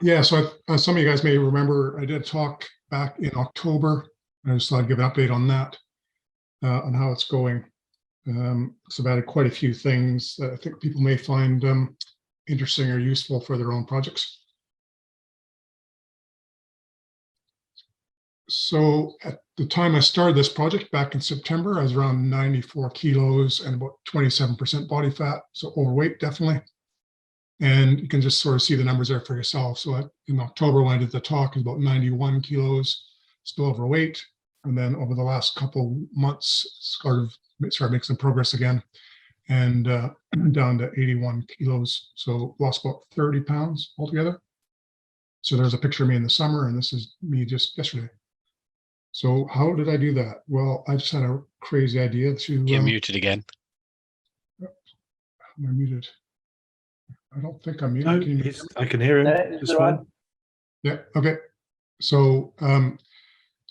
Yeah, so some of you guys may remember I did talk back in October. I just thought I'd give an update on that, on how it's going. So I've added quite a few things that I think people may find interesting or useful for their own projects. So at the time I started this project back in September, I was around 94 kilos and about 27% body fat, so overweight definitely. And you can just sort of see the numbers there for yourself. So in October, when I did the talk, it was about 91 kilos, still overweight. And then over the last couple months, started making some progress again, and down to 81 kilos. So lost about 30 pounds altogether. So there's a picture of me in the summer, and this is me just yesterday. So how did I do that? Well, I just had a crazy idea to. You're muted again. Am I muted? I don't think I'm No, muted. I can hear him. It's fine. Yeah. Okay. So,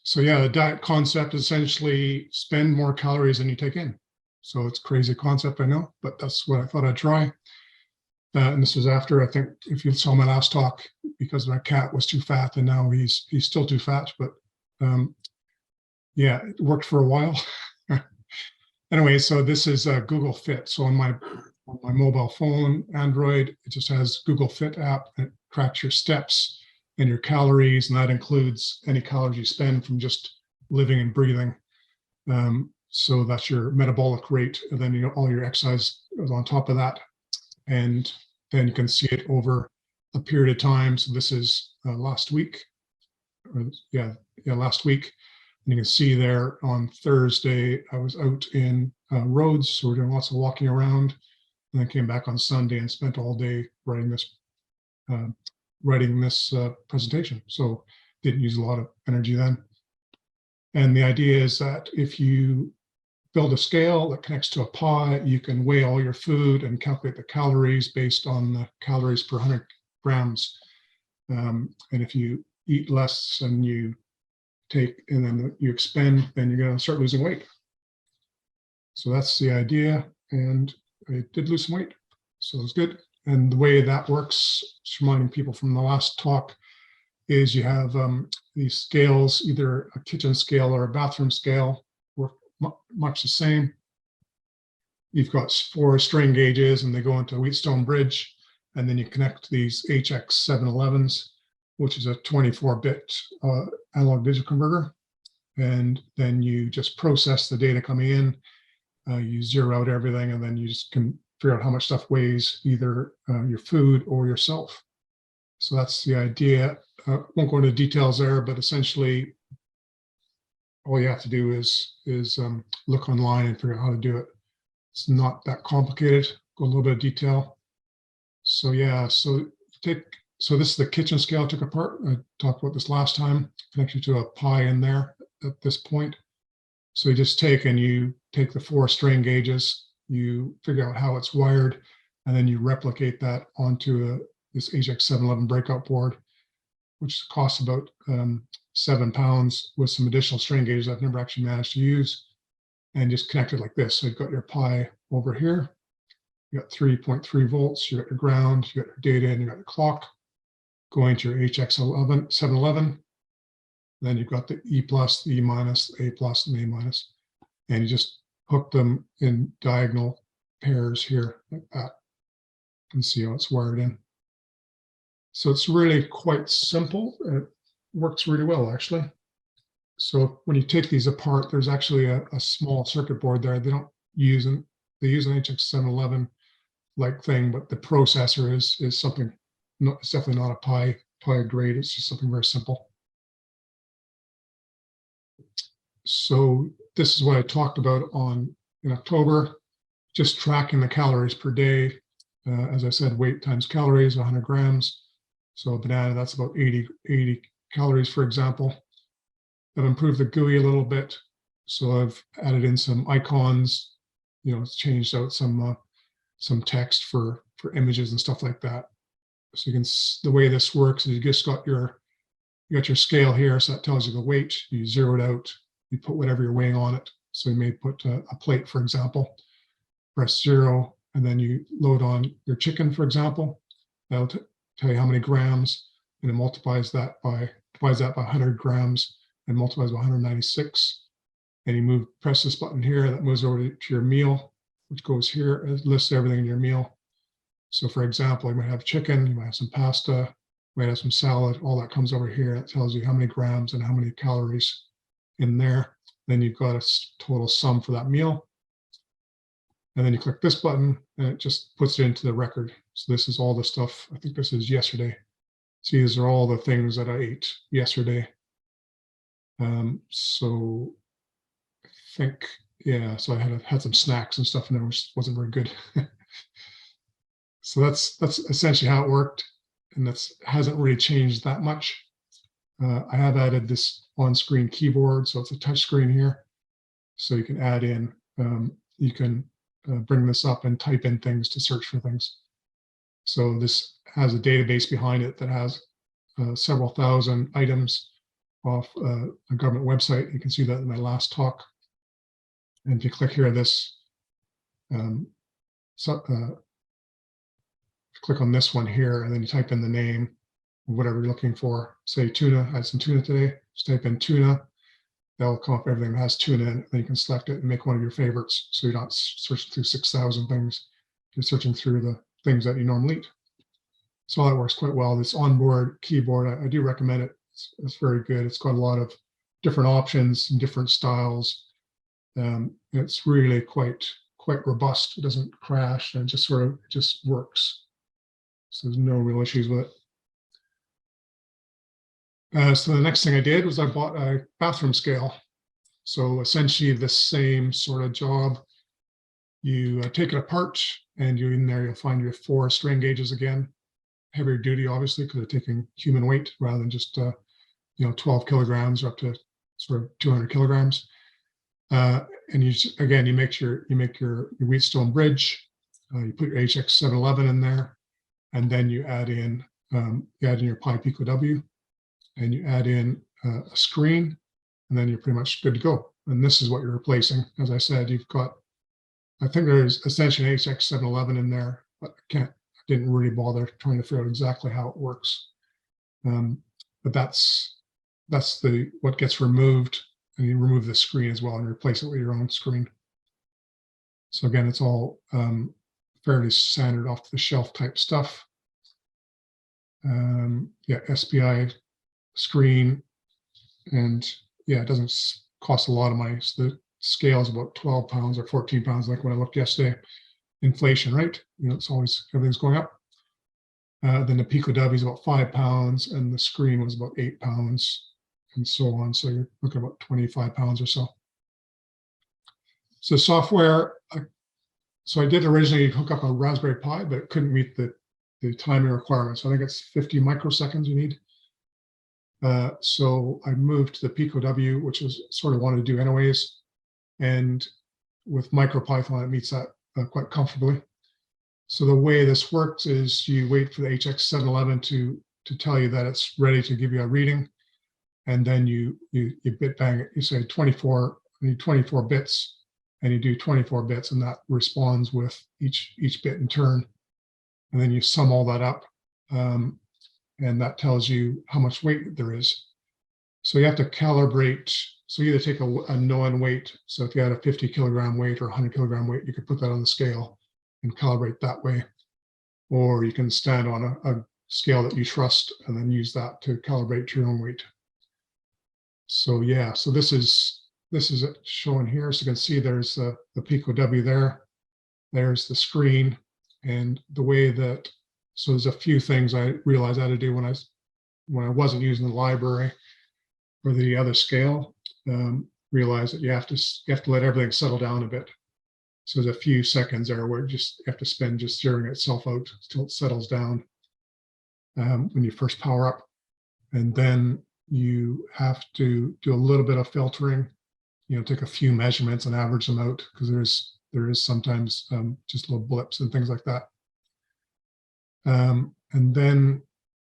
so yeah, the diet concept is essentially spend more calories than you take in. So it's a crazy concept, I know, but that's what I thought I'd try. And this was after, I think, if you saw my last talk, because my cat was too fat, and now he's still too fat, but yeah, it worked for a while. Anyway, so this is Google Fit. So on my mobile phone, Android, it just has Google Fit app, and it tracks your steps and your calories, and that includes any calories you spend from just living and breathing. So that's your metabolic rate, and then all your exercise is on top of that, and then you can see it over a period of time. So this is last week, last week. And you can see there on Thursday, I was out in Rhodes, so we're doing lots of walking around, and then came back on Sunday and spent all day writing this presentation. So didn't use a lot of energy then. And the idea is that if you build a scale that connects to a pie, you can weigh all your food and calculate the calories based on the calories per 100 grams. And if you eat less than you take and then you expend, then you're going to start losing weight. So that's the idea. And I did lose some weight, so it was good. And the way that works, just reminding people from the last talk, is you have these scales, either a kitchen scale or a bathroom scale, work much the same. You've got 4 strain gauges, and they go into a Wheatstone bridge, and then you connect these HX711s, which is a 24-bit analog digital converter. And then you just process the data coming in, you zero out everything, and then you just can figure out how much stuff weighs either your food or yourself. So that's the idea. Won't go into details there, but essentially all you have to do is look online and figure out how to do it. It's not that complicated. Go a little bit of detail. So yeah, so this is the kitchen scale I took apart. I talked about this last time, connected to a pie in there at this point. So you just take the 4 strain gauges, you figure out how it's wired, and then you replicate that onto this HX711 breakout board, which costs about 7 pounds with some additional strain gauges I've never actually managed to use, and just connect it like this. So you've got your pie over here, you got 3.3 volts, you got your ground, you got your data, and you got your clock going to your HX711. Then you've got the E plus, the E minus, the A plus, and the A minus, and you just hook them in diagonal pairs here like that. You can see how it's wired in. So it's really quite simple. It works really well, actually. So when you take these apart, there's actually a small circuit board there. They use an HX711 like thing, but the processor is something. It's definitely not a Pi grade. It's just something very simple. So this is what I talked about in October, just tracking the calories per day. As I said, weight times calories, 100 grams. So a banana, that's about 80 calories, for example. I've improved the GUI a little bit. So I've added in some icons, it's changed out some text for images and stuff like that. So the way this works is you just got your scale here. So that tells you the weight. You zero it out. You put whatever you're weighing on it. So you may put a plate, for example, press 0, and then you load on your chicken, for example. That'll tell you how many grams, and it divides that by 100 grams and multiplies by 196. And you press this button here, that moves over to your meal, which goes here. It lists everything in your meal. So for example, you might have chicken, you might have some pasta, you might have some salad, all that comes over here. It tells you how many grams and how many calories in there. Then you've got a total sum for that meal. And then you click this button and it just puts it into the record. So this is all the stuff, I think this is yesterday. See, these are all the things that I ate yesterday. So I think, yeah, so I had some snacks and stuff in there, which wasn't very good. So that's essentially how it worked. And hasn't really changed that much. I have added this on-screen keyboard, so it's a touch screen here. So you can add in, you can bring this up and type in things to search for things. So this has a database behind it that has several thousand items off a government website. You can see that in my last talk. And if you click here, click on this one here, and then you type in the name of whatever you're looking for. Say tuna, I had some tuna today. Just type in tuna. That'll come up everything that has tuna in it. Then you can select it and make one of your favorites. So you're not searching through 6,000 things. You're searching through the things that you normally eat. So that works quite well. This onboard keyboard, I do recommend it. It's very good. It's got a lot of different options and different styles. It's really quite robust. It doesn't crash, and it just works. So there's no real issues with it. So the next thing I did was I bought a bathroom scale. So essentially the same sort of job. You take it apart, and in there you'll find your 4 strain gauges again. Heavier duty, obviously, because they're taking human weight rather than just 12 kilograms or up to sort of 200 kilograms. And you make your Wheatstone bridge. You put your HX 711 in there, and then you add in your Pi Pico W, and you add in a screen, and then you're pretty much good to go. And this is what you're replacing. As I said, you've got, I think there's essentially an HX 711 in there, but I didn't really bother trying to figure out exactly how it works. But that's what gets removed, and you remove the screen as well and replace it with your own screen. So again, it's all fairly standard off the shelf type stuff. SPI screen, and it doesn't cost a lot of money. So the scale is about 12 pounds or 14 pounds, like when I looked yesterday. Inflation, right? It's always, everything's going up. Then the Pico W is about 5 pounds, and the screen was about 8 pounds, and so on. So you're looking at about 25 pounds or so. So software, so I did originally hook up a Raspberry Pi, but it couldn't meet the timing requirements. I think it's 50 microseconds you need. So I moved to the Pico W, which is sort of wanted to do anyways. And with MicroPython, it meets that quite comfortably. So the way this works is you wait for the HX 711 to tell you that it's ready to give you a reading. And then you bit bang it. You say 24 bits, and you do 24 bits, and that responds with each bit in turn. And then you sum all that up, and that tells you how much weight there is. So you have to calibrate. So you either take a known weight. So if you had a 50 kilogram weight or 100 kilogram weight, you could put that on the scale and calibrate that way. Or you can stand on a scale that you trust and then use that to calibrate your own weight. So so this is it shown here. So you can see there's the Pico W there. There's the screen, and the way that, so there's a few things I realized I had to do when I wasn't using the library or the other scale. Realize that you have to let everything settle down a bit. So there's a few seconds there where you have to spend just zeroing itself out until it settles down when you first power up. And then you have to do a little bit of filtering, take a few measurements and average them out, because there is sometimes just little blips and things like that. And then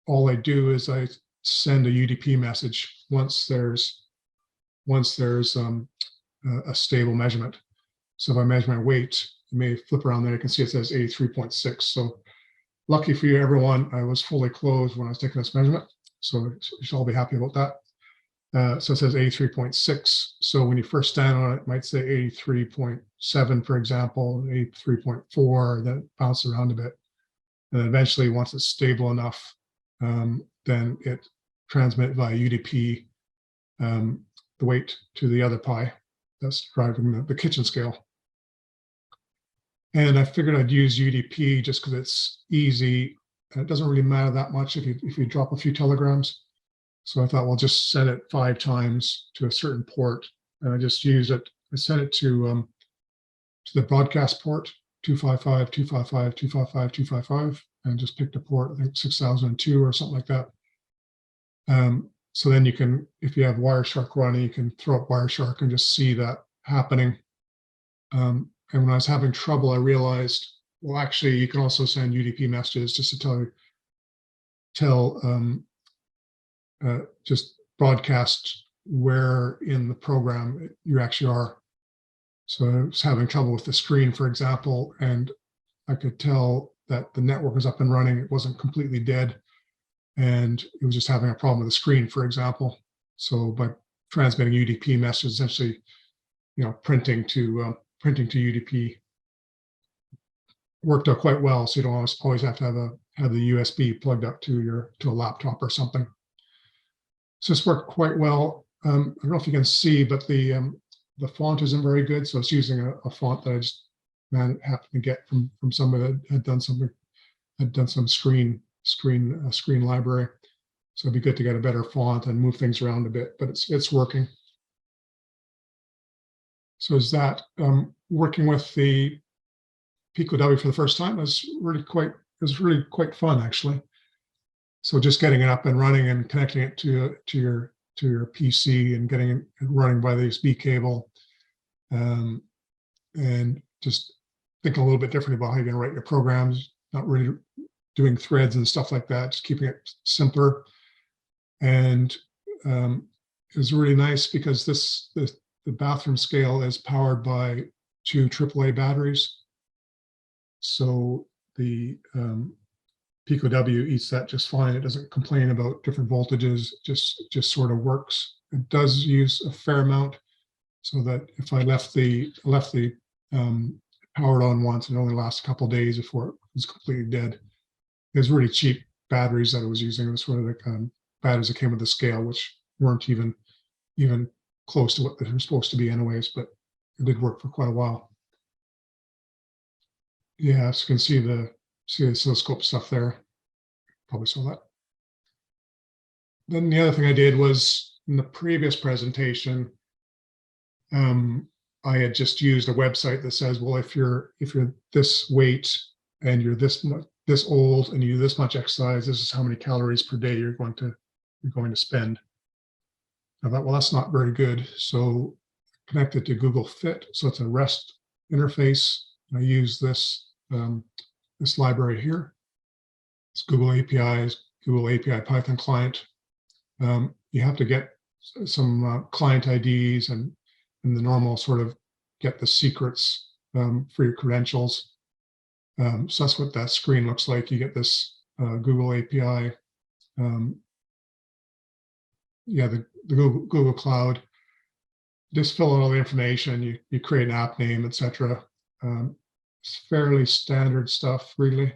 all I do is I send a UDP message once there's a stable measurement. So if I measure my weight, you may flip around there, you can see it says 83.6. So lucky for you, everyone, I was fully clothed when I was taking this measurement. So you should all be happy about that. So it says 83.6. So when you first stand on it, it might say 83.7, for example, 83.4, then it bounces around a bit. And then eventually, once it's stable enough, then it transmits via UDP the weight to the other Pi that's driving the kitchen scale. And I figured I'd use UDP just because it's easy. And it doesn't really matter that much if you drop a few telegrams. So I thought, well, just set it 5 times to a certain port, and I just use it. I set it to the broadcast port 255, 255, 255, 255, and just picked a port, I think 6002 or something like that. So then you can, if you have Wireshark running, you can throw up Wireshark and just see that happening. And when I was having trouble, I realized, well, actually, you can also send UDP messages just to just broadcast where in the program you actually are. So I was having trouble with the screen, for example, and I could tell that the network was up and running. It wasn't completely dead, and it was just having a problem with the screen, for example. So by transmitting UDP messages, essentially, printing to UDP worked out quite well. So you don't always have to have the USB plugged up to a laptop or something. So this worked quite well. I don't know if you can see, but the font isn't very good. So it's using a font that I just happened to get from somebody that had done some screen library. So it'd be good to get a better font and move things around a bit, but it's working. So is that working with the Pico W for the first time was really quite fun, actually. So just getting it up and running and connecting it to your PC and getting it running by the USB cable, and just thinking a little bit different about how you're going to write your programs, not really doing threads and stuff like that, just keeping it simpler. And it was really nice because the bathroom scale is powered by 2 AAA batteries. So the Pico W eats that just fine. It doesn't complain about different voltages, just sort of works. It does use a fair amount, so that if I left the powered on once, it only lasts a couple of days before it was completely dead. It was really cheap batteries that I was using. It was sort of the batteries that came with the scale, which weren't even close to what they were supposed to be anyways, but it did work for quite a while. Yeah, so you can see the oscilloscope stuff there. Probably saw that. Then the other thing I did was in the previous presentation, I had just used a website that says, well, if you're this weight and you're this old and you do this much exercise, this is how many calories per day you're going to spend. I thought, well, that's not very good. So connected to Google Fit. So it's a REST interface. I use this library here. It's Google API Python client. You have to get some client IDs and the normal sort of get the secrets for your credentials. So that's what that screen looks like. You get this Google API, the Google Cloud. Just fill out all the information. You create an app name, etc. It's fairly standard stuff, really.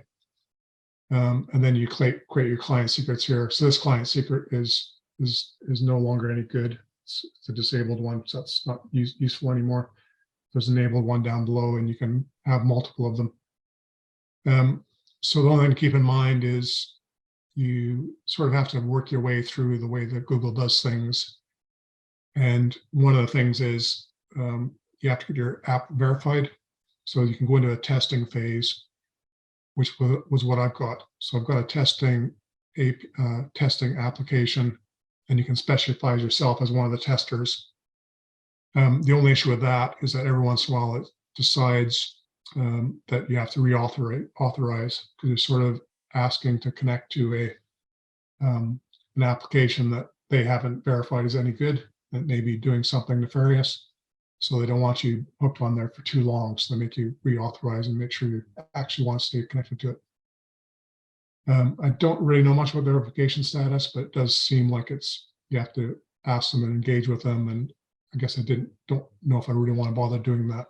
And then you create your client secrets here. So this client secret is no longer any good. It's a disabled one, so that's not useful anymore. There's an enabled one down below, and you can have multiple of them. So the only thing to keep in mind is you sort of have to work your way through the way that Google does things. And one of the things is you have to get your app verified. So you can go into a testing phase, which was what I've got. So I've got a testing application, and you can specify yourself as one of the testers. The only issue with that is that every once in a while it decides that you have to authorize, because you're sort of asking to connect to an application that they haven't verified is any good, that may be doing something nefarious. So they don't want you hooked on there for too long. So they make you reauthorize and make sure you actually want to stay connected to it. I don't really know much about the verification status, but it does seem like you have to ask them and engage with them. And I guess I don't know if I really want to bother doing that.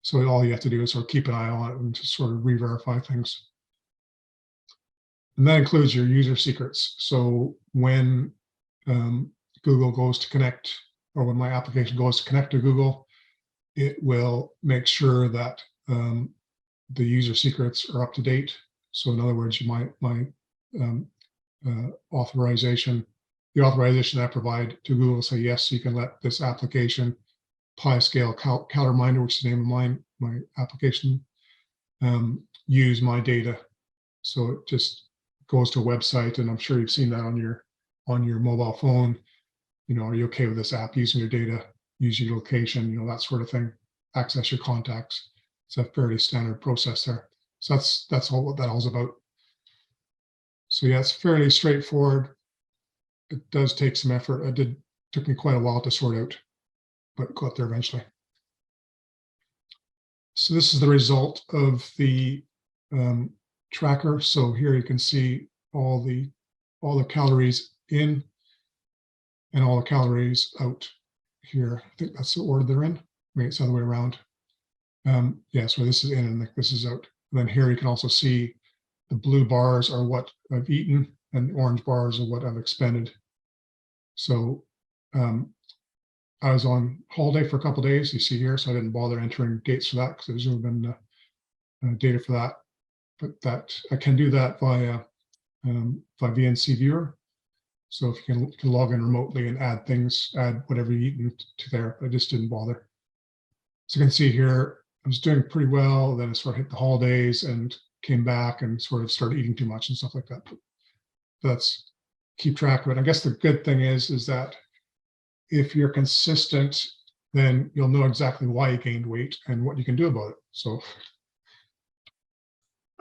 So all you have to do is sort of keep an eye on it and just sort of re-verify things. And that includes your user secrets. So when Google goes to connect, or when my application goes to connect to Google, it will make sure that the user secrets are up to date. So in other words, my authorization, the authorization I provide to Google say, yes, you can let this application PyScale Calorie Minder, which is the name of my application, use my data. So it just goes to a website, and I'm sure you've seen that on your mobile phone. You know, are you okay with this app using your data, using your location, you know, that sort of thing, access your contacts. It's a fairly standard process there. So that's all what that all's about. So yeah, it's fairly straightforward. It does take some effort. Took me quite a while to sort out, but got there eventually. So this is the result of the tracker. So here you can see all the calories in and all the calories out here. I think that's the order they're in. Maybe it's the other way around. Yeah, so this is in and this is out. And then here you can also see the blue bars are what I've eaten and the orange bars are what I've expended. So I was on holiday for a couple of days, you see here, so I didn't bother entering dates for that because there's never been data for that. But that I can do that via VNC Viewer. So if you can log in remotely and add things, add whatever you eat to there. I just didn't bother. So you can see here, I was doing pretty well. Then I sort of hit the holidays and came back and sort of started eating too much and stuff like that. But that's keep track of it. I guess the good thing is that if you're consistent, then you'll know exactly why you gained weight and what you can do about it. So,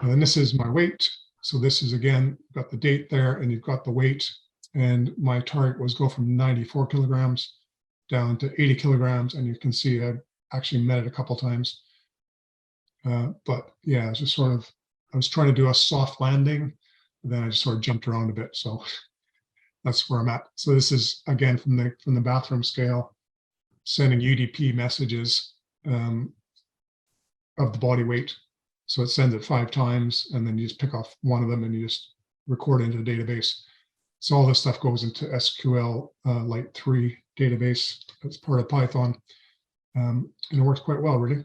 and then this is my weight. So this is, again, got the date there and you've got the weight. And my target was go from 94 kilograms down to 80 kilograms. And you can see I actually met it a couple times. But yeah, it's just sort of, I was trying to do a soft landing, then I just sort of jumped around a bit. So that's where I'm at. So this is, again, from the bathroom scale, sending UDP messages of the body weight. So it sends it 5 times, and then you just pick off one of them and you just record it into the database. So all this stuff goes into SQL Lite 3 database. That's part of Python, and it works quite well, really.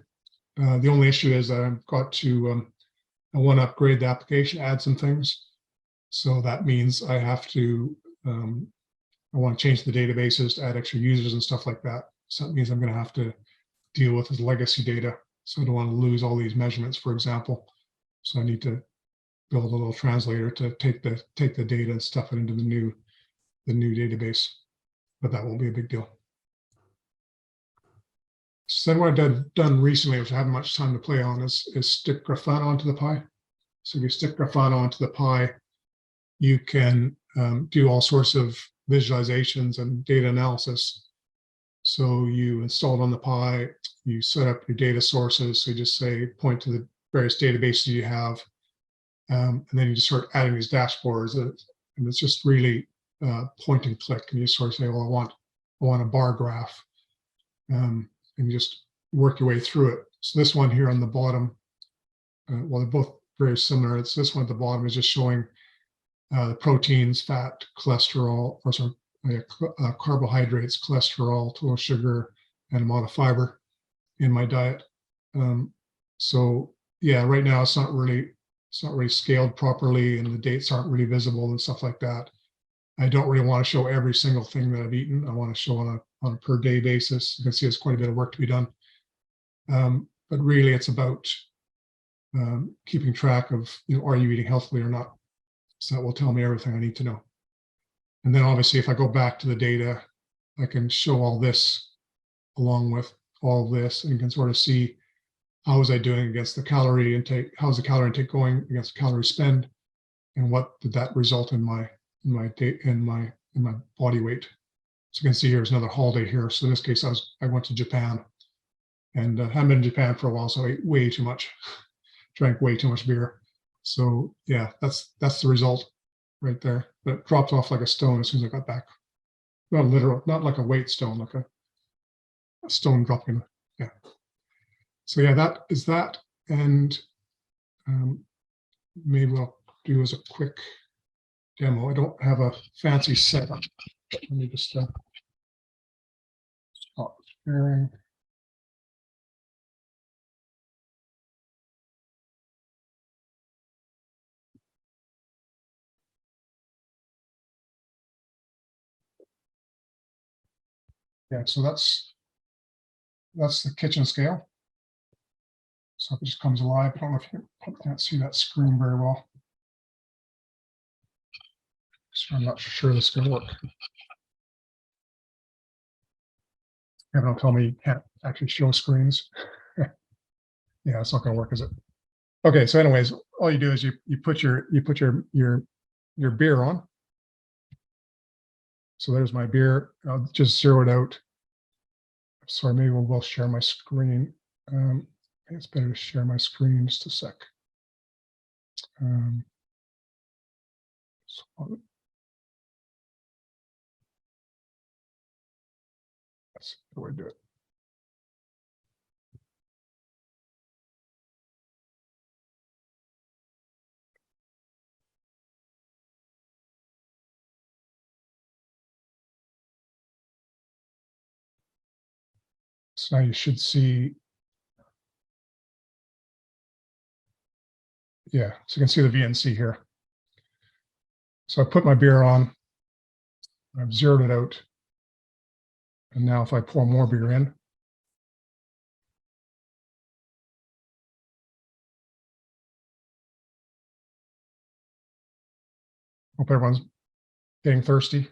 The only issue is that I've got to, I want to upgrade the application, add some things. So that means I have to, I want to change the databases to add extra users and stuff like that. So that means I'm going to have to deal with this legacy data. So I don't want to lose all these measurements, for example. So I need to build a little translator to take the data and stuff it into the new database. But that won't be a big deal. So then what I've done recently, which I haven't much time to play on, is stick Grafana onto the Pi. So if you stick Grafana onto the Pi, you can do all sorts of visualizations and data analysis. So you install it on the Pi, you set up your data sources. So you just say, point to the various databases you have, and then you just start adding these dashboards. And it's just really point and click. And you sort of say, well, I want a bar graph. And you just work your way through it. So this one here on the bottom, well, they're both very similar. It's this one at the bottom is just showing the proteins, fat, cholesterol, or sorry, carbohydrates, cholesterol, total sugar, and amount of fiber in my diet. So yeah, right now it's not really scaled properly, and the dates aren't really visible and stuff like that. I don't really want to show every single thing that I've eaten. I want to show on a per day basis. You can see it's quite a bit of work to be done. But really it's about keeping track of, are you eating healthily or not? So that will tell me everything I need to know. And then obviously if I go back to the data, I can show all this along with all this, and you can sort of see how was I doing against the calorie intake, how's the calorie intake going against the calorie spend, and what did that result in my body weight. So you can see here's another holiday here. So in this case, I went to Japan, and haven't been in Japan for a while, so I ate way too much, drank way too much beer. So yeah, that's the result right there. But it dropped off like a stone as soon as I got back. Not literal, not like a weight stone, like a stone dropping. Yeah. So yeah, that is that. And maybe we'll do as a quick demo. I don't have a fancy setup. Let me just stop sharing. Yeah, so that's the kitchen scale. So it just comes alive. I don't know if you can't see that screen very well. So I'm not sure this is going to work. Don't tell me you can't actually show screens. Yeah, it's not going to work, is it? Okay, so anyways, all you do is you put your beer on. So there's my beer. I'll just zero it out. Sorry, maybe we'll share my screen. It's better to share my screen just a sec. That's the way to do it. So now you should see, yeah, so you can see the VNC here. So I put my beer on, I've zeroed it out. And now if I pour more beer in, hope everyone's getting thirsty.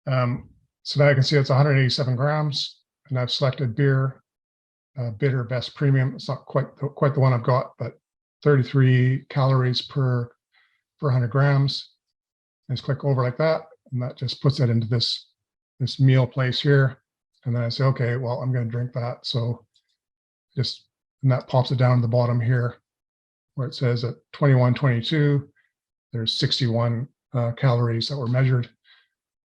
So now I can see it's 187 grams, and I've selected beer, bitter best premium. It's not quite the one I've got, but 33 calories per 100 grams. And just click over like that, and that just puts that into this meal place here. And then I say, okay, well, I'm going to drink that. So just, and that pops it down to the bottom here, where it says at 21:22, there's 61 calories that were measured,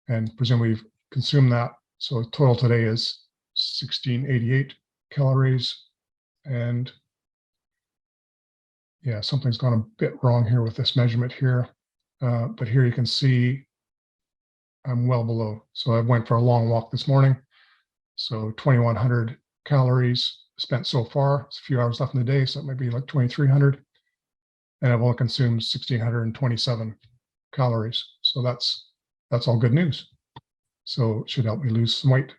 and presumably we've consumed that. So total today is 1688 calories. And yeah, something's gone a bit wrong here with this measurement here. But here you can see I'm well below. So I went for a long walk this morning. So 2100 calories spent so far. It's a few hours left in the day, so it might be like 2300. And I've only consumed 1627 calories. So that's all good news. So it should help me lose some weight.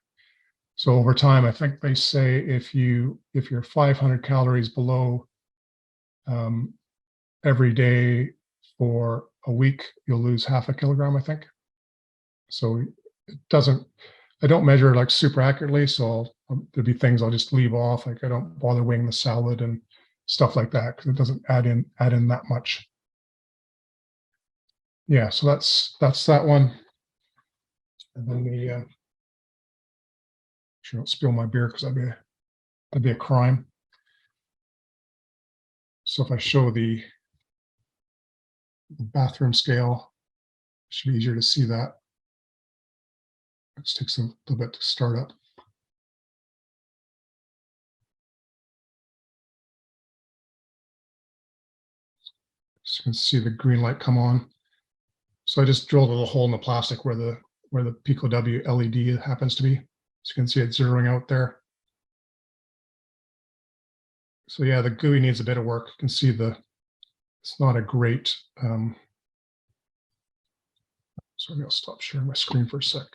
So over time, I think they say if you're 500 calories below every day for a week, you'll lose half a kilogram, I think. So it doesn't, I don't measure like super accurately. So there'll be things I'll just leave off. Like I don't bother weighing the salad and stuff like that because it doesn't add in that much. Yeah, so that's that one. And then the sure don't spill my beer because that'd be a crime. So if I show the bathroom scale, it should be easier to see that. It takes a little bit to start up. So you can see the green light come on. So I just drilled a little hole in the plastic where the Pico W LED happens to be. So you can see it zeroing out there. So yeah, the GUI needs a bit of work. You can see it's not a great, so I'll stop sharing my screen for a sec.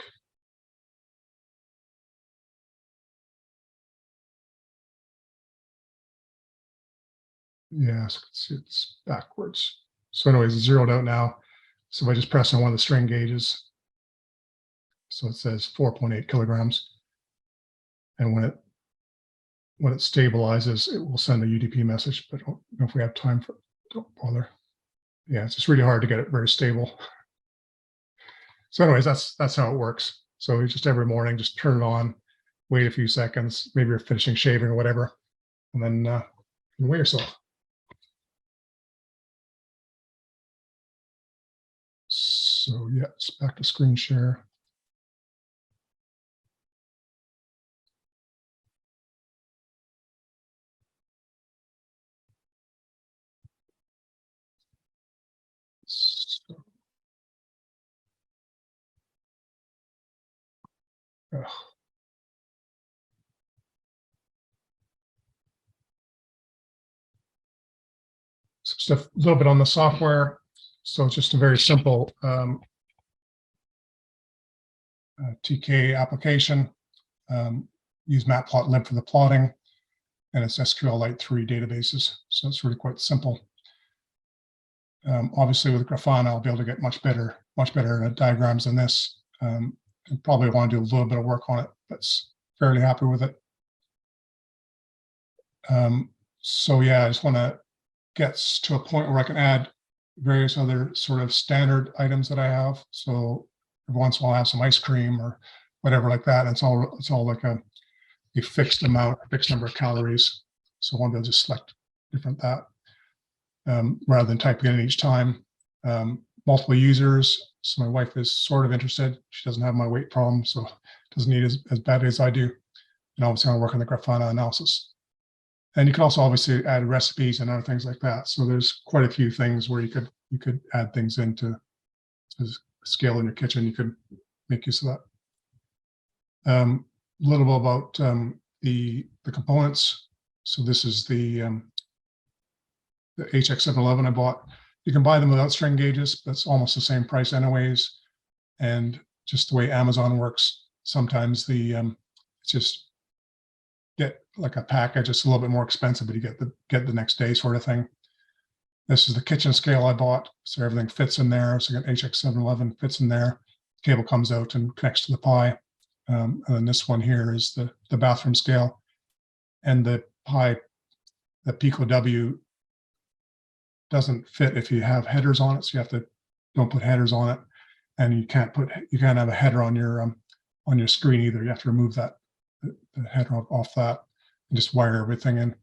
Yeah, so you can see it's backwards. So anyways, it's zeroed out now. So if I just press on one of the strain gauges, so it says 4.8 kilograms. And when it stabilizes, it will send a UDP message, but I don't know if we have time for it. Don't bother. Yeah, it's just really hard to get it very stable. So anyways, that's how it works. So just every morning, just turn it on, wait a few seconds, maybe you're finishing shaving or whatever, and then weigh yourself. So yeah, it's back to screen share. So, just a little bit on the software. So it's just a very simple TK application. Use matplotlib for the plotting, and it's SQLite 3 databases. So it's really quite simple. Obviously, with Grafana, I'll be able to get much better diagrams than this. And probably want to do a little bit of work on it, but fairly happy with it. So yeah, I just want to get to a point where I can add various other sort of standard items that I have. So every once in a while I have some ice cream or whatever like that. And it's all like a fixed amount, a fixed number of calories. So I want to just select different that rather than typing in each time. Multiple users. So my wife is sort of interested. She doesn't have my weight problem, so doesn't need as badly as I do. And obviously I work on the Grafana analysis. And you can also obviously add recipes and other things like that. So there's quite a few things where you could add things into scale in your kitchen. You could make use of that. A little bit about the components. So this is the HX711 I bought. You can buy them without string gauges, but it's almost the same price anyways. And just the way Amazon works, sometimes it's just get like a package. It's a little bit more expensive, but you get the next day sort of thing. This is the kitchen scale I bought, so everything fits in there. So you got HX711 fits in there. Cable comes out and connects to the Pi. And then this one here is the bathroom scale, and the Pi, the Pico W doesn't fit if you have headers on it. So you have to don't put headers on it, and you can't have a header on your screen either. You have to remove the header off that and just wire everything in.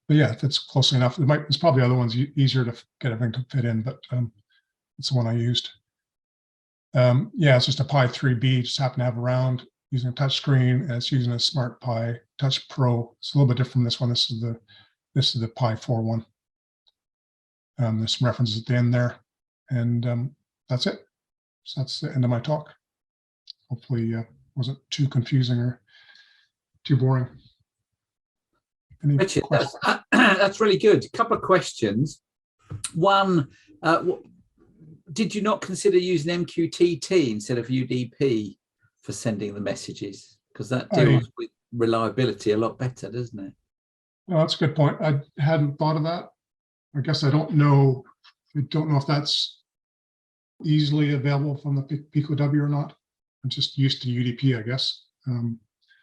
But yeah, if it's close enough, there's probably other ones easier to get everything to fit in, but it's the one I used. Yeah, it's just a Pi 3B, just happen to have around using a touch screen, and it's using a Smart Pi Touch Pro. It's a little bit different from this one. This is the Pi 4 one. There's some references at the end there, and that's it. So that's the end of my talk. Hopefully wasn't too confusing or too boring. Richard, that's really good. A couple of questions. One, did you not consider using MQTT instead of UDP for sending the messages? Because that deals with reliability a lot better, doesn't it? Well, that's a good point. I hadn't thought of that. I guess I don't know if that's easily available from the Pico W or not. I'm just used to UDP, I guess.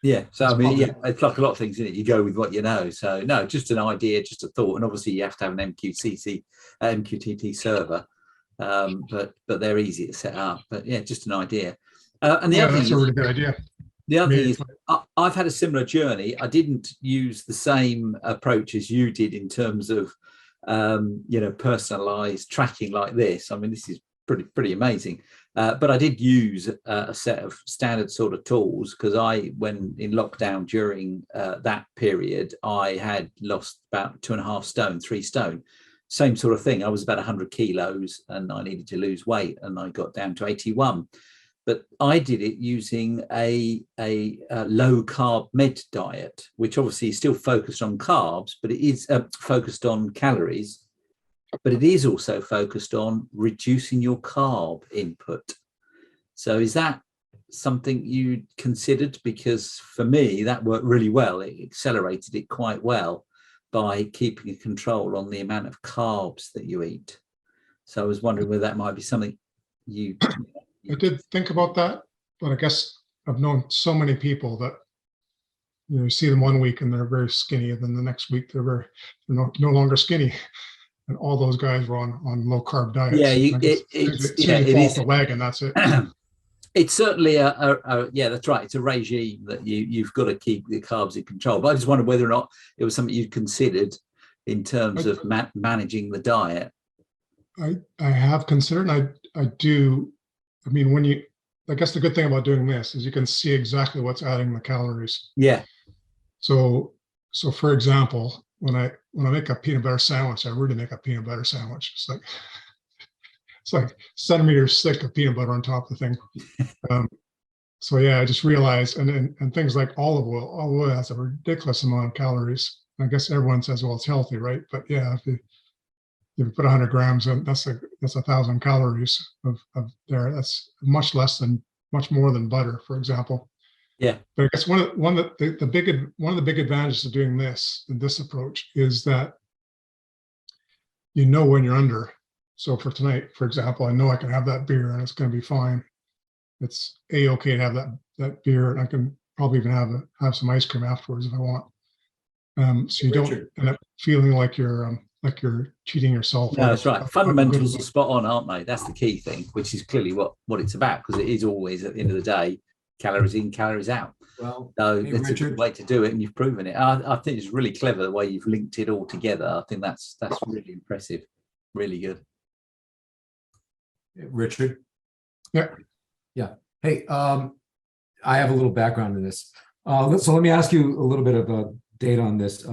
Yeah, so I mean, yeah, it's like a lot of things in it. You go with what you know. So no, just an idea, just a thought, and obviously you have to have an MQTT server, but they're easy to set up. But yeah, just an idea. And the other thing that's a really good idea. The other thing is, I've had a similar journey. I didn't use the same approach as you did in terms of personalized tracking like this. I mean, this is pretty amazing. But I did use a set of standard sort of tools because when in lockdown during that period, I had lost about 2.5 stone, 3 stone. Same sort of thing. I was about 100 kilos and I needed to lose weight, and I got down to 81. But I did it using a low carb med diet, which obviously is still focused on carbs, but it is focused on calories, but it is also focused on reducing your carb input. So is that something you considered? Because for me, that worked really well. It accelerated it quite well by keeping a control on the amount of carbs that you eat. So I was wondering whether that might be something I did think about that, but I guess I've known so many people that you see them one week and they're very skinny, and then the next week they're no longer skinny, and all those guys were on low carb diets. Yeah, it is the wagon. That's it. It's certainly yeah, that's right. It's a regime that you've got to keep the carbs in control. But I just wondered whether or not it was something you'd considered in terms of managing the diet. I have considered, and do. I mean, I guess the good thing about doing this is you can see exactly what's adding the calories. Yeah. So for example, when I make a peanut butter sandwich, I really make a peanut butter sandwich. It's like centimeters thick of peanut butter on top of the thing. So yeah, I just realized, and things like olive oil has a ridiculous amount of calories. I guess everyone says, well, it's healthy, right? But yeah, if you put 100 grams in, that's 1,000 calories of there. That's much more than butter, for example. Yeah. But I guess one of the big advantages of doing this approach is that you know when you're under. So for tonight, for example, I know I can have that beer and it's going to be fine. It's okay to have that beer, and I can probably even have some ice cream afterwards if I want. So you don't end up feeling like you're cheating yourself. No, that's right. Fundamentals are spot on, aren't they? That's the key thing, which is clearly what it's about, because it is always, at the end of the day, calories in, calories out. Well, so that's a good way to do it, and you've proven it. I think it's really clever the way you've linked it all together. I think that's really impressive, really good. Richard. Yeah. Hey, I have a little background in this. So let me ask you a little bit of data on this.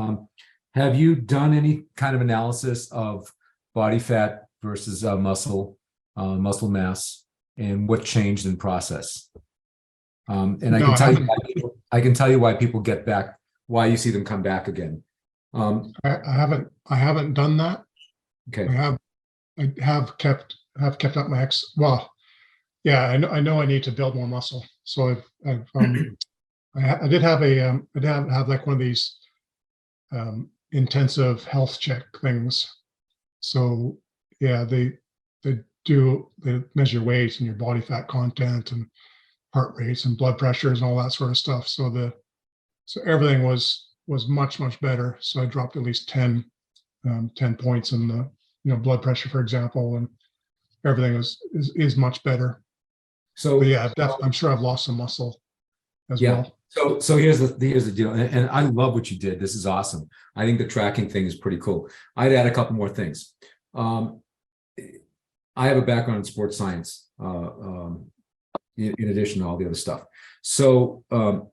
Have you done any kind of analysis of body fat versus muscle mass, and what changed in process? And I can tell you why people get back, why you see them come back again. I haven't done that. Okay. I have kept up my well, yeah, I know I need to build more muscle. So I did have like one of these intensive health check things. So yeah, they measure weight and your body fat content and heart rates and blood pressures and all that sort of stuff. So everything was much better. So I dropped at least 10 points in the blood pressure, for example, and everything is much better. So but yeah, I'm sure I've lost some muscle as well. So here's the deal, and I love what you did. This is awesome. I think the tracking thing is pretty cool. I'd add a couple more things. I have a background in sports science, in addition to all the other stuff. So one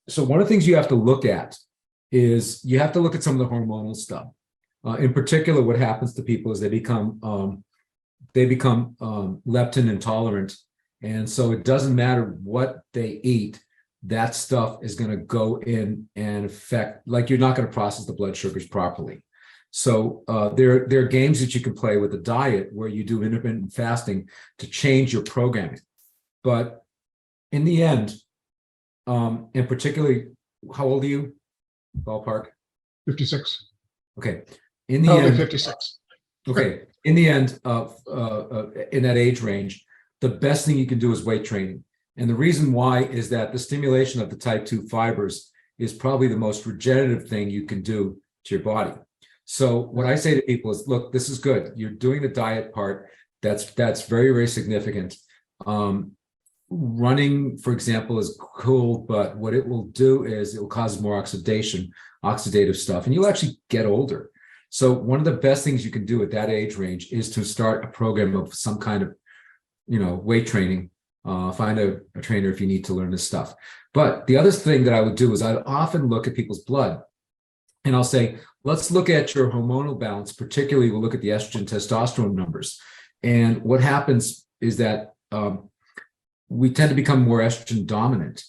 of the things you have to look at is you have to look at some of the hormonal stuff. In particular, what happens to people is they become leptin intolerant. And so it doesn't matter what they eat, that stuff is going to go in and affect, like you're not going to process the blood sugars properly. So there are games that you can play with a diet where you do intermittent fasting to change your programming. But in the end, and particularly, how old are you? Ballpark? 56. Okay. In the end, 56. Okay. In the end, in that age range, the best thing you can do is weight training. And the reason why is that the stimulation of the type 2 fibers is probably the most regenerative thing you can do to your body. So what I say to people is, look, this is good. You're doing the diet part. That's very, very significant. Running, for example, is cool, but what it will do is it will cause more oxidative stuff, and you'll actually get older. So one of the best things you can do at that age range is to start a program of some kind of, weight training. Find a trainer if you need to learn this stuff. But the other thing that I would do is I'd often look at people's blood, and I'll say, let's look at your hormonal balance. Particularly, we'll look at the estrogen testosterone numbers. And what happens is that we tend to become more estrogen dominant,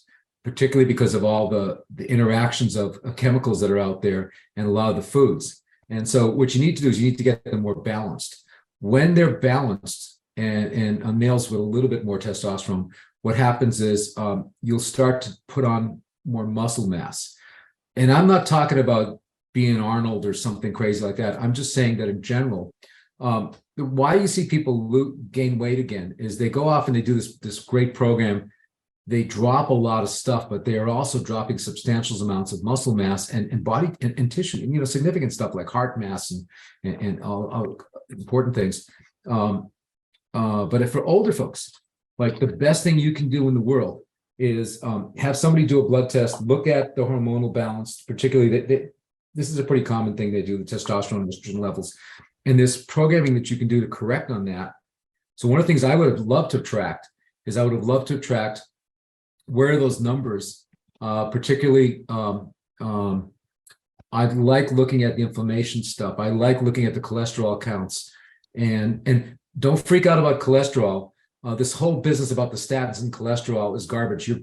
particularly because of all the interactions of chemicals that are out there and a lot of the foods. And so what you need to do is you need to get them more balanced. When they're balanced, and on males with a little bit more testosterone, what happens is you'll start to put on more muscle mass. And I'm not talking about being Arnold or something crazy like that. I'm just saying that in general, why you see people gain weight again is they go off and they do this great program. They drop a lot of stuff, but they are also dropping substantial amounts of muscle mass and body and tissue, and significant stuff like heart mass and all important things. But if for older folks, like the best thing you can do in the world is have somebody do a blood test, look at the hormonal balance, particularly this is a pretty common thing they do, the testosterone and estrogen levels. And there's programming that you can do to correct on that. So one of the things I would have loved to have tracked is I would have loved to have tracked where those numbers, particularly, I like looking at the inflammation stuff. I like looking at the cholesterol counts, and don't freak out about cholesterol. This whole business about the statins and cholesterol is garbage. Your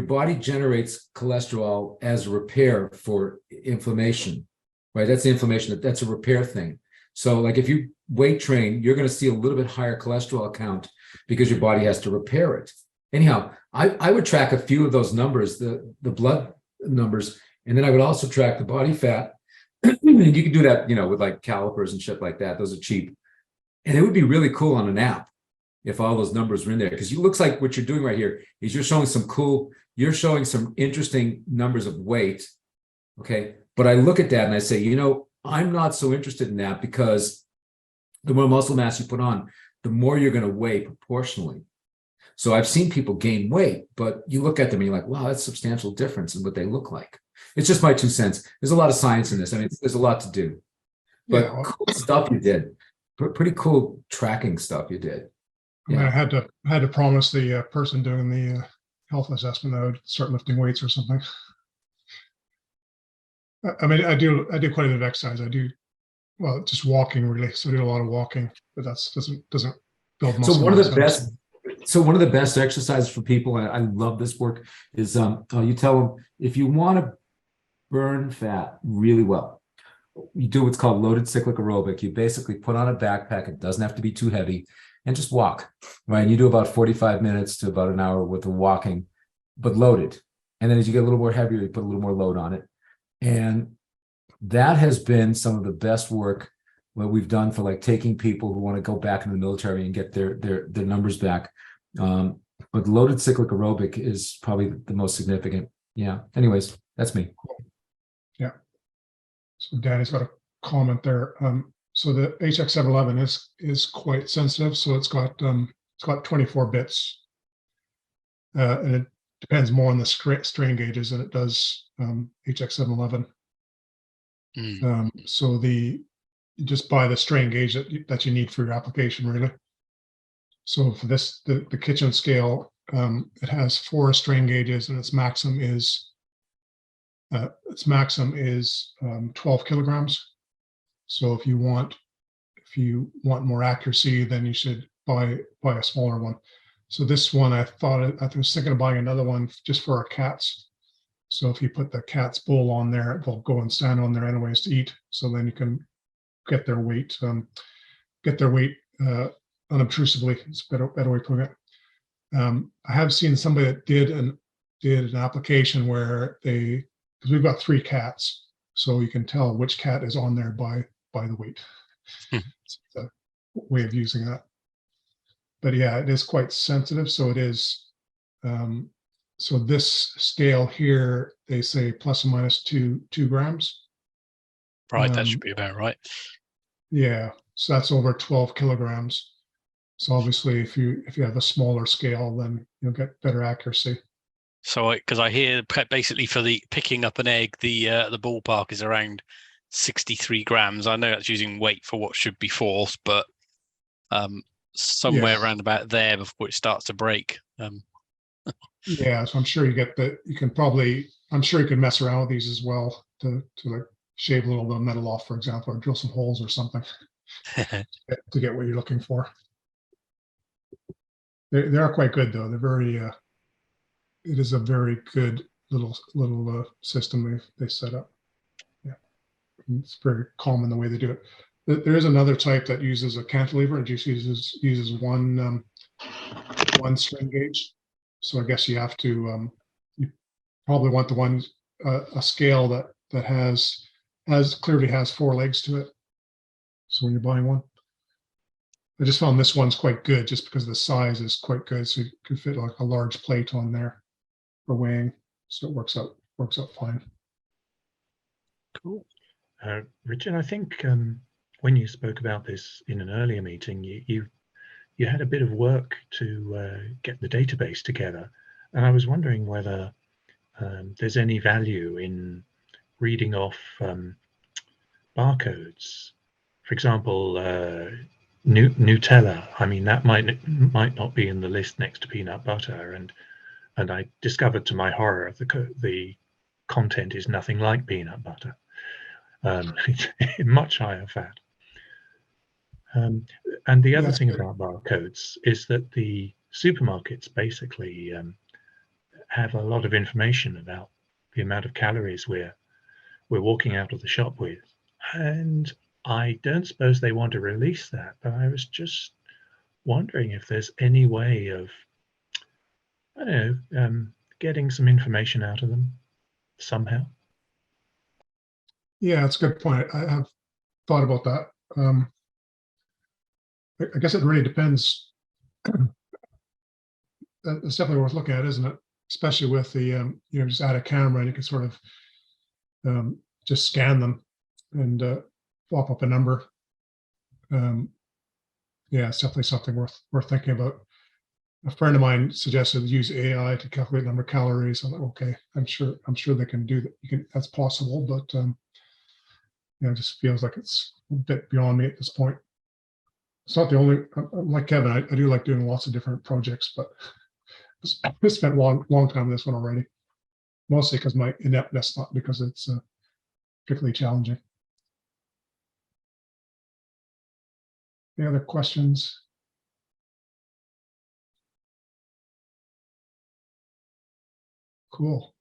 body generates cholesterol as a repair for inflammation, right? That's the inflammation. That's a repair thing. So like if you weight train, you're going to see a little bit higher cholesterol count because your body has to repair it. Anyhow, I would track a few of those numbers, the blood numbers, and then I would also track the body fat. And you can do that, with like calipers and shit like that. Those are cheap. And it would be really cool on an app if all those numbers were in there, because it looks like what you're doing right here is you're showing some interesting numbers of weight. Okay. But I look at that and I say, I'm not so interested in that, because the more muscle mass you put on, the more you're going to weigh proportionally. So I've seen people gain weight, but you look at them and you're like, wow, that's a substantial difference in what they look like. It's just my 2 cents. There's a lot of science in this. I mean, there's a lot to do, but Yeah, cool stuff you did. Pretty cool tracking stuff you did. I mean, I had to promise the person doing the health assessment that I would start lifting weights or something. I mean, I do quite a bit of exercise. I do, well, just walking really. So I do a lot of walking, but that doesn't build muscle. So one of the best exercises for people, and I love this work, is you tell them if you want to burn fat really well, you do what's called loaded cyclic aerobic. You basically put on a backpack. It doesn't have to be too heavy, and just walk, right? And you do about 45 minutes to about an hour worth of walking, but loaded. And then as you get a little more heavier, you put a little more load on it. And that has been some of the best work what we've done for like taking people who want to go back in the military and get their numbers back. But loaded cyclic aerobic is probably the most significant. Yeah. Anyways, that's me. Yeah. So Danny's got a comment there. So the HX711 is quite sensitive. So it's got 24 bits, and it depends more on the strain gauges than it does HX711. So you just buy the strain gauge that you need for your application, really. So for this, the kitchen scale, it has 4 strain gauges, and its maximum is 12 kilograms. So if you want more accuracy, then you should buy a smaller one. So this one, I was thinking of buying another one just for our cats. So if you put the cat's bowl on there, it will go and stand on there anyways to eat. So then you can get their weight unobtrusively. It's a better way of putting it. I have seen somebody that did an application where because we've got 3 cats, so you can tell which cat is on there by the weight. It's a way of using that. But yeah, it is quite sensitive. So it is. So this scale here, they say plus or minus 2 grams. Right, that should be about right. Yeah, so that's over 12 kilograms. So obviously, if you have a smaller scale, then you'll get better accuracy. So, because I hear basically for the picking up an egg, the ballpark is around 63 grams. I know that's using weight for what should be force, but somewhere around about there before it starts to break. Yeah, so I'm sure I'm sure you can mess around with these as well to like shave a little bit of metal off, for example, or drill some holes or something to get what you're looking for. They are quite good though. They're very. It is a very good little system they set up. Yeah, it's very common the way they do it. There is another type that uses a cantilever and just uses one strain gauge. So I guess you have to you probably want the one a scale that clearly has 4 legs to it. So when you're buying one, I just found this one's quite good just because the size is quite good. So you can fit like a large plate on there for weighing. So it works out fine. Cool. Richard, I think when you spoke about this in an earlier meeting, you had a bit of work to get the database together, and I was wondering whether there's any value in reading off barcodes. For example, Nutella. I mean, that might not be in the list next to peanut butter, and I discovered to my horror the content is nothing like peanut butter. It's much higher fat. And the other thing about barcodes is that the supermarkets basically have a lot of information about the amount of calories we're walking out of the shop with. And I don't suppose they want to release that, but I was just wondering if there's any way of, I don't know, getting some information out of them somehow. Yeah, that's a good point. I have thought about that. I guess it really depends. It's definitely worth looking at, isn't it? Especially with the, just add a camera and you can sort of just scan them and pop up a number. Yeah, it's definitely something worth thinking about. A friend of mine suggested use AI to calculate number of calories. I'm like, okay, I'm sure they can do that. That's possible, but it just feels like it's a bit beyond me at this point. It's not the only. I'm like Kevin, I do like doing lots of different projects, but I spent a long time on this one already. Mostly because my ineptness, not because it's particularly challenging. Any other questions? Cool.